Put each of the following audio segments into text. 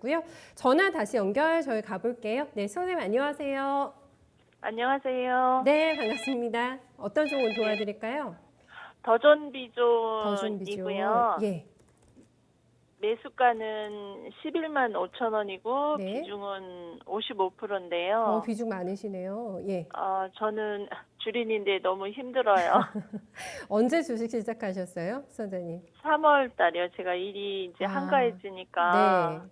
주셨고요. 전화 다시 연결 저희 가볼게요. 네, 선생님 안녕하세요. 안녕하세요. 네, 반갑습니다. 어떤 종목 도와드릴까요? 더존 더존 비전. 비존이고요. 예. 매수가는 11만 5천 원이고 네. 비중은 55%인데요. 비중 많으시네요. 예. 저는 주린인데 너무 힘들어요. 언제 주식 시작하셨어요, 선생님? 3월 달이요. 제가 일이 이제 한가해지니까 네.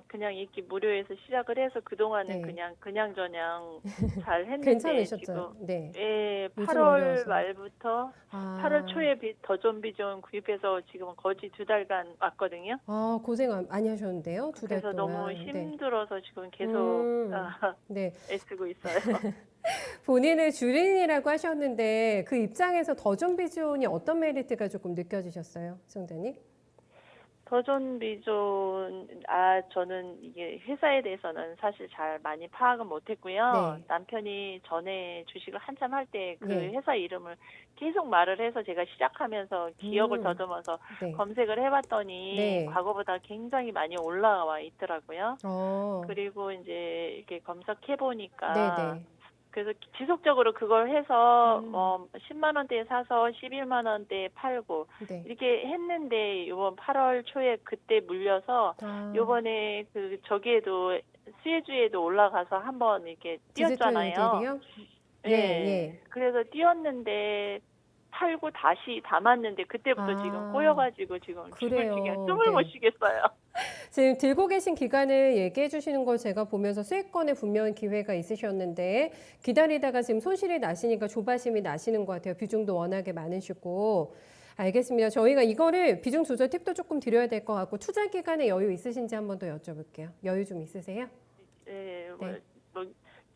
그냥 읽기 무료에서 시작을 해서 그동안은 네. 그냥저냥 잘 했는데 괜찮으셨죠? 지금 네. 예, 요즘 8월 어려워서. 말부터 8월 초에 더존 비전 구입해서 지금 거의 2달간 왔거든요. 고생 많이 하셨는데요. 2달 그래서 동안. 너무 네. 힘들어서 지금 계속 네. 애쓰고 있어요. 본인을 주린이라고 하셨는데 그 입장에서 더존 비전이 어떤 메리트가 조금 느껴지셨어요, 성대님? 더존 비존 저는 이게 회사에 대해서는 사실 잘 많이 파악은 못했고요. 네. 남편이 전에 주식을 한참 할 때 그 네. 회사 이름을 계속 말을 해서 제가 시작하면서 기억을 더듬어서 네. 검색을 해봤더니 네. 과거보다 굉장히 많이 올라와 있더라고요. 어. 그리고 이제 이렇게 검색해 보니까 네네. 그래서 지속적으로 그걸 해서 10만 원대에 사서 11만 원대에 팔고 네. 이렇게 했는데 이번 8월 초에 그때 물려서 이번에 그 저기에도 수혜주에도 올라가서 한번 이렇게 뛰었잖아요. 디지털 예. 예. 그래서 뛰었는데 팔고 다시 담았는데 그때부터 지금 꼬여가지고 지금 그래요. 숨을 못 쉬겠어요. 지금 들고 계신 기간을 얘기해 주시는 걸 제가 보면서 수익권에 분명히 기회가 있으셨는데 기다리다가 지금 손실이 나시니까 조바심이 나시는 것 같아요. 비중도 워낙에 많으시고. 알겠습니다. 저희가 이거를 비중 조절 팁도 조금 드려야 될 것 같고 투자 기간에 여유 있으신지 한번 더 여쭤볼게요. 여유 좀 있으세요? 예, 네. 뭐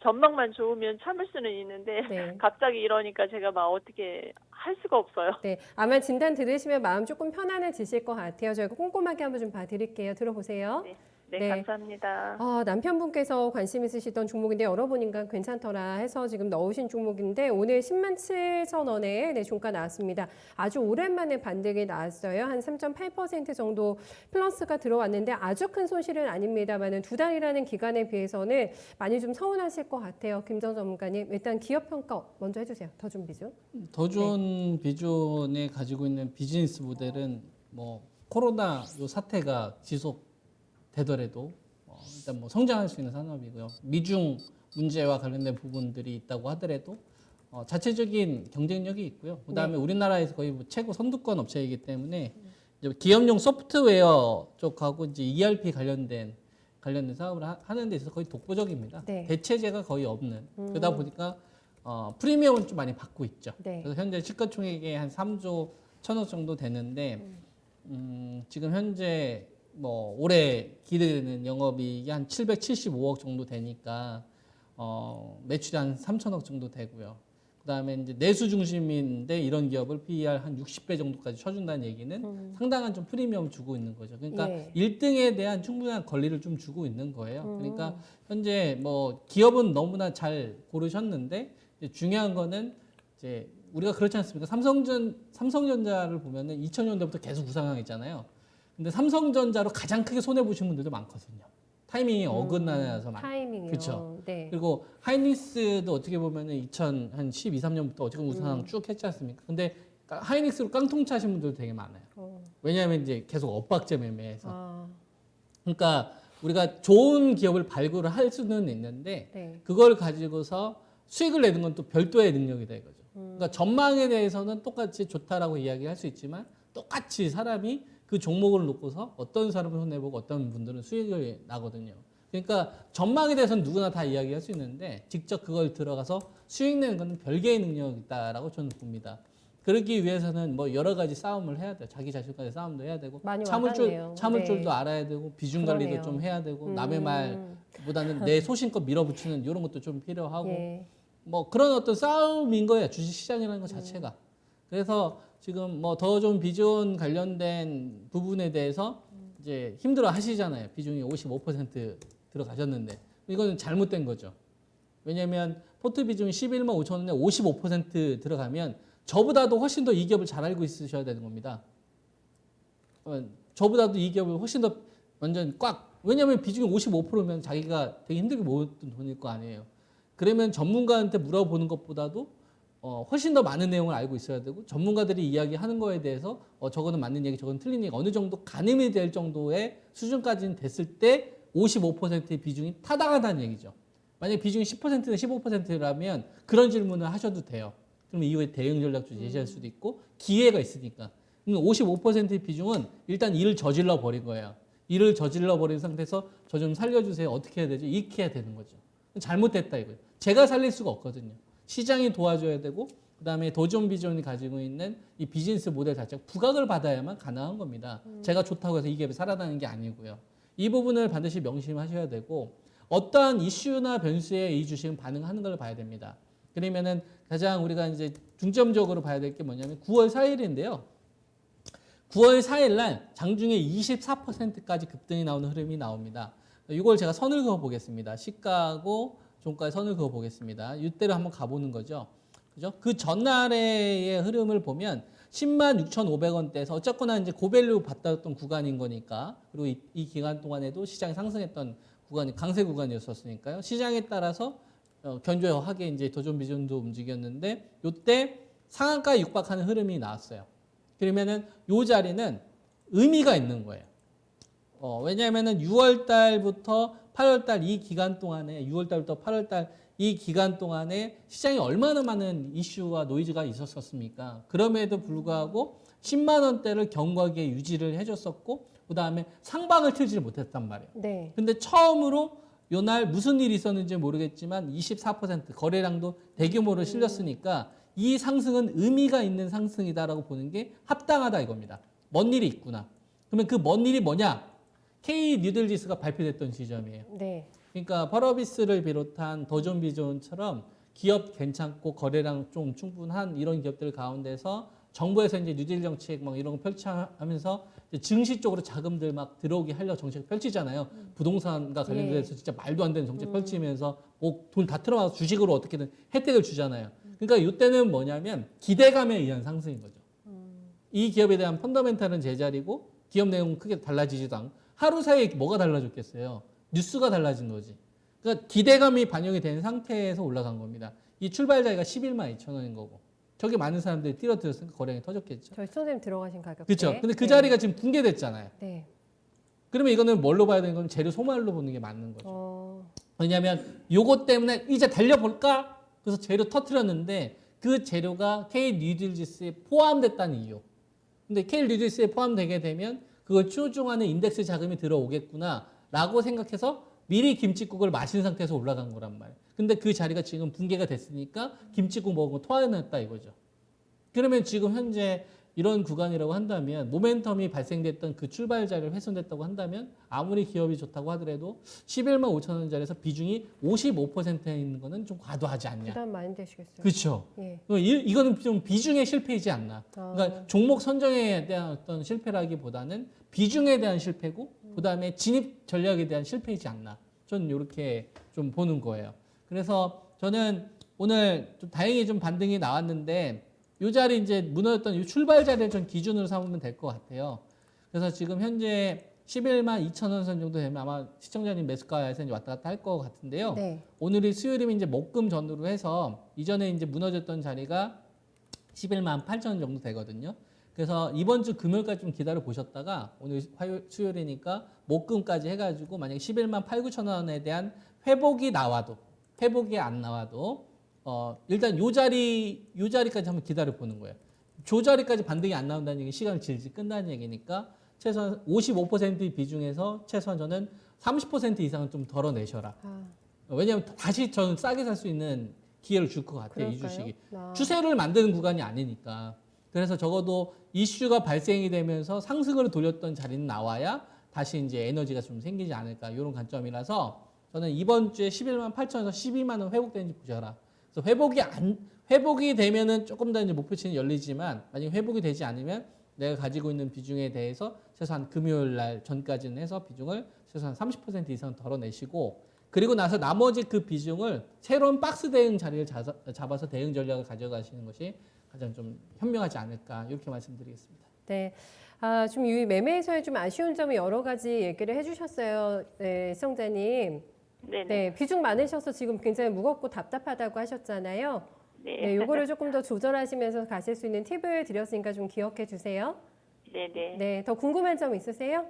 전망만 좋으면 참을 수는 있는데 네. 갑자기 이러니까 제가 막 어떻게 할 수가 없어요. 네, 아마 진단 들으시면 마음 조금 편안해지실 것 같아요. 저희가 꼼꼼하게 한번 좀 봐드릴게요. 들어보세요. 네, 감사합니다. 남편분께서 관심 있으시던 종목인데 여러분인가 괜찮더라 해서 지금 넣으신 종목인데 오늘 10만 7천 원에 네, 종가 나왔습니다. 아주 오랜만에 반등이 나왔어요. 한 3.8% 정도 플러스가 들어왔는데 아주 큰 손실은 아닙니다만 2달이라는 기간에 비해서는 많이 좀 서운하실 것 같아요. 김정 전문가님 일단 기업 평가 먼저 해주세요. 더존 비전. 더존 비전에 가지고 있는 비즈니스 모델은 뭐 코로나 요 사태가 지속 되더라도 일단 뭐 성장할 수 있는 산업이고요. 미중 문제와 관련된 부분들이 있다고 하더라도 자체적인 경쟁력이 있고요. 그다음에 우리나라에서 거의 뭐 최고 선두권 업체이기 때문에 이제 기업용 소프트웨어 쪽하고 이제 ERP 관련된 사업을 하는 데 있어서 거의 독보적입니다. 네. 대체제가 거의 없는. 그러다 보니까 프리미엄은 좀 많이 받고 있죠. 네. 그래서 현재 시가총액이 한 3조 1천억 정도 되는데 지금 현재 뭐 올해 기대되는 영업이익이 한 775억 정도 되니까 매출이 한 3천억 정도 되고요. 그다음에 이제 내수 중심인데 이런 기업을 PER 한 60배 정도까지 쳐준다는 얘기는 상당한 좀 프리미엄 주고 있는 거죠. 그러니까 1등에 대한 충분한 권리를 좀 주고 있는 거예요. 그러니까 현재 뭐 기업은 너무나 잘 고르셨는데 이제 중요한 거는 이제 우리가 그렇지 않습니까? 삼성전자를 보면은 2000년대부터 계속 우상향했잖아요. 근데 삼성전자로 가장 크게 손해 보신 분들도 많거든요. 타이밍이 어긋나서 타이밍이요. 그렇죠. 네. 그리고 하이닉스도 어떻게 보면은 2012, 3년부터 어쨌든 우상향 쭉 했지 않습니까? 근데 하이닉스로 깡통 차신 분들도 되게 많아요. 왜냐하면 이제 계속 엇박자 매매해서. 그러니까 우리가 좋은 기업을 발굴을 할 수는 있는데 네. 그걸 가지고서 수익을 내는 건 또 별도의 능력이 되는 거죠. 그러니까 전망에 대해서는 똑같이 좋다라고 이야기할 수 있지만 똑같이 사람이 그 종목을 놓고서 어떤 사람은 손해보고 어떤 분들은 수익을 나거든요. 그러니까 전망에 대해서는 누구나 다 이야기할 수 있는데 직접 그걸 들어가서 수익 내는 건 별개의 능력이다라고 저는 봅니다. 그러기 위해서는 뭐 여러 가지 싸움을 해야 돼요. 자기 자신과의 싸움도 해야 되고 많이 참을 와닿네요. 줄도 알아야 되고 비중 관리도 그러네요. 좀 해야 되고 남의 말보다는 내 소신껏 밀어붙이는 이런 것도 좀 필요하고 예. 뭐 그런 어떤 싸움인 거예요. 주식시장이라는 것 자체가. 그래서 지금 뭐 더존 비전 관련된 부분에 대해서 이제 힘들어 하시잖아요. 비중이 55% 들어가셨는데 이거는 잘못된 거죠. 왜냐하면 포트 비중이 11만 5천 원에 55% 들어가면 저보다도 훨씬 더 이 기업을 잘 알고 있으셔야 되는 겁니다. 저보다도 이 기업을 훨씬 더 완전 꽉 왜냐하면 비중이 55%면 자기가 되게 힘들게 모았던 돈일 거 아니에요. 그러면 전문가한테 물어보는 것보다도 훨씬 더 많은 내용을 알고 있어야 되고 전문가들이 이야기하는 거에 대해서 저거는 맞는 얘기, 저거는 틀린 얘기 어느 정도 가늠이 될 정도의 수준까지는 됐을 때 55%의 비중이 타당하다는 얘기죠. 만약에 비중이 10%나 15%라면 그런 질문을 하셔도 돼요. 그럼 이후에 대응 전략도 제시할 수도 있고 기회가 있으니까. 55%의 비중은 일단 일을 저질러 버린 거예요. 일을 저질러 버린 상태에서 저 좀 살려주세요. 어떻게 해야 되죠? 이렇게 해야 되는 거죠. 잘못됐다 이거예요. 제가 살릴 수가 없거든요. 시장이 도와줘야 되고 그다음에 도전 비전이 가지고 있는 이 비즈니스 모델 자체가 부각을 받아야만 가능한 겁니다. 제가 좋다고 해서 이 기업이 살아나는 게 아니고요. 이 부분을 반드시 명심하셔야 되고 어떠한 이슈나 변수에 이 주식은 반응하는 걸 봐야 됩니다. 그러면은 가장 우리가 이제 중점적으로 봐야 될 게 뭐냐면 9월 4일인데요. 9월 4일 날 장중에 24%까지 급등이 나오는 흐름이 나옵니다. 이걸 제가 선을 그어 보겠습니다. 시가하고 종가의 선을 그어 보겠습니다. 이때로 한번 가보는 거죠. 그죠? 그 전날의 흐름을 보면 10만 6,500원대에서 어쨌거나 이제 고밸류 받았던 구간인 거니까 그리고 이 기간 동안에도 시장이 상승했던 구간이 강세 구간이었었으니까요. 시장에 따라서 견조하게 이제 도전 비전도 움직였는데 이때 상한가에 육박하는 흐름이 나왔어요. 그러면은 이 자리는 의미가 있는 거예요. 왜냐하면은 6월 달부터 8월 달 이 기간 동안에 6월 달부터 8월 달 이 기간 동안에 시장에 얼마나 많은 이슈와 노이즈가 있었습니까? 그럼에도 불구하고 10만 원대를 견고하게 유지를 해줬었고 그다음에 상방을 틀지를 못했단 말이에요. 네. 근데 처음으로 요날 무슨 일이 있었는지 모르겠지만 24% 거래량도 대규모로 실렸으니까 이 상승은 의미가 있는 상승이다라고 보는 게 합당하다 이겁니다. 뭔 일이 있구나. 그러면 그 뭔 일이 뭐냐? K 뉴딜지수가 발표됐던 시점이에요. 네. 그러니까 펄어비스를 비롯한 더존비존처럼 기업 괜찮고 거래량 좀 충분한 이런 기업들 가운데서 정부에서 이제 뉴딜 정책 막 이런 거 펼쳐하면서 증시 쪽으로 자금들 막 들어오게 하려고 정책 펼치잖아요. 부동산과 관련돼서 진짜 말도 안 되는 정책 펼치면서 뭐 돈 다 틀어와서 주식으로 어떻게든 혜택을 주잖아요. 그러니까 이때는 뭐냐면 기대감에 의한 상승인 거죠. 이 기업에 대한 펀더멘탈은 제자리고 기업 내용은 크게 달라지지도 않고 하루 사이에 뭐가 달라졌겠어요. 뉴스가 달라진 거지. 그러니까 기대감이 반영이 된 상태에서 올라간 겁니다. 이 출발 자리가 11만 2천 원인 거고 저게 많은 사람들이 뛰어들었으니까 거래량이 터졌겠죠. 저희 선생님 들어가신 가격. 그렇죠. 근데 그 자리가 지금 붕괴됐잖아요. 네. 그러면 이거는 뭘로 봐야 되는 건 재료 소말로 보는 게 맞는 거죠. 왜냐하면 요거 때문에 이제 달려볼까? 그래서 재료 터트렸는데 그 재료가 K 뉴딜지수에 포함됐다는 이유. 근데 K 뉴딜지수에 포함되게 되면 그걸 추종하는 인덱스 자금이 들어오겠구나라고 생각해서 미리 김칫국을 마신 상태에서 올라간 거란 말이에요. 근데 그 자리가 지금 붕괴가 됐으니까 김칫국 먹은 거 토해냈다 이거죠. 그러면 지금 현재 이런 구간이라고 한다면 모멘텀이 발생됐던 그 출발 자리를 훼손됐다고 한다면 아무리 기업이 좋다고 하더라도 11만 5천 원짜리에서 비중이 55%에 있는 거는 좀 과도하지 않냐. 부담 많이 되시겠어요. 그렇죠. 예. 이거는 좀 비중의 실패이지 않나. 그러니까 종목 선정에 대한 어떤 실패라기보다는 비중에 대한 실패고 그다음에 진입 전략에 대한 실패이지 않나. 저는 이렇게 좀 보는 거예요. 그래서 저는 오늘 좀 다행히 좀 반등이 나왔는데 이 자리 이제 무너졌던 이 출발 자리를 좀 기준으로 삼으면 될 것 같아요. 그래서 지금 현재 11만 2천 원 선 정도 되면 아마 시청자님 매수가에서 이제 왔다 갔다 할 것 같은데요. 네. 오늘이 수요일이면 이제 목금 전후로 해서 이전에 이제 무너졌던 자리가 11만 8천 원 정도 되거든요. 그래서 이번 주 금요일까지 좀 기다려 보셨다가 오늘 수요일이니까 목금까지 해가지고 만약에 11만 8, 9천 원에 대한 회복이 안 나와도 일단 요 자리까지 한번 기다려 보는 거예요. 저 자리까지 반등이 안 나온다는 얘기 시간을 질질 끈다는 얘기니까 최소한 55%의 비중에서 최소한 저는 30% 이상은 좀 덜어내셔라. 왜냐하면 다시 저는 싸게 살 수 있는 기회를 줄 것 같아요. 그럴까요? 이 주식이. 추세를 만드는 구간이 아니니까. 그래서 적어도 이슈가 발생이 되면서 상승을 돌렸던 자리는 나와야 다시 이제 에너지가 좀 생기지 않을까 이런 관점이라서 저는 이번 주에 11만 8천에서 12만 원 회복되는지 보셔라. 그래서 회복이 되면은 조금 더 이제 목표치는 열리지만 만약 회복이 되지 않으면 내가 가지고 있는 비중에 대해서 최소한 금요일 날 전까지는 해서 비중을 최소한 30% 이상 덜어내시고 그리고 나서 나머지 그 비중을 새로운 박스 대응 자리를 잡아서 대응 전략을 가져가시는 것이 가장 좀 현명하지 않을까 이렇게 말씀드리겠습니다. 네. 좀 이 매매에서의 좀 아쉬운 점이 여러 가지 얘기를 해주셨어요. 네, 시청자님. 네네. 네, 비중 많으셔서 지금 굉장히 무겁고 답답하다고 하셨잖아요. 네. 네, 요거를 조금 더 조절하시면서 가실 수 있는 팁을 드렸으니까 좀 기억해 주세요. 네네. 네, 더 궁금한 점 있으세요?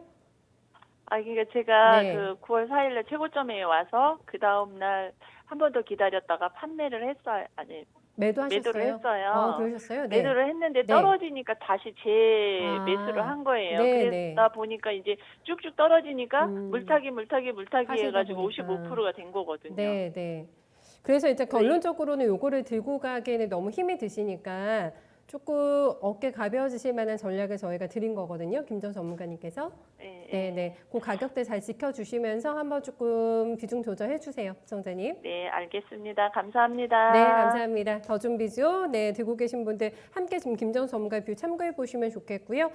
그러니까 제가 네. 그 9월 4일날 최고점에 와서 그 다음 날 한 번 더 기다렸다가 판매를 했어요. 아니, 매도하셨어요? 매도를 했어요. 그러셨어요? 네. 매도를 했는데 네. 떨어지니까 다시 아, 재매수를 한 거예요. 네, 그러다 보니까 이제 쭉쭉 떨어지니까 물타기 하시다 해가지고 보니까. 55%가 된 거거든요. 네, 네. 그래서 이제 결론적으로는 요거를 들고 가기에는 너무 힘이 드시니까 조금 어깨 가벼워지실 만한 전략을 저희가 드린 거거든요. 김정 전문가님께서. 네, 네, 네. 그 가격대 잘 지켜주시면서 한번 조금 비중 조절해 주세요, 시청자님. 네, 알겠습니다. 감사합니다. 네, 감사합니다. 더 준비죠. 네, 들고 계신 분들 함께 지금 김정 전문가 뷰 참고해 보시면 좋겠고요.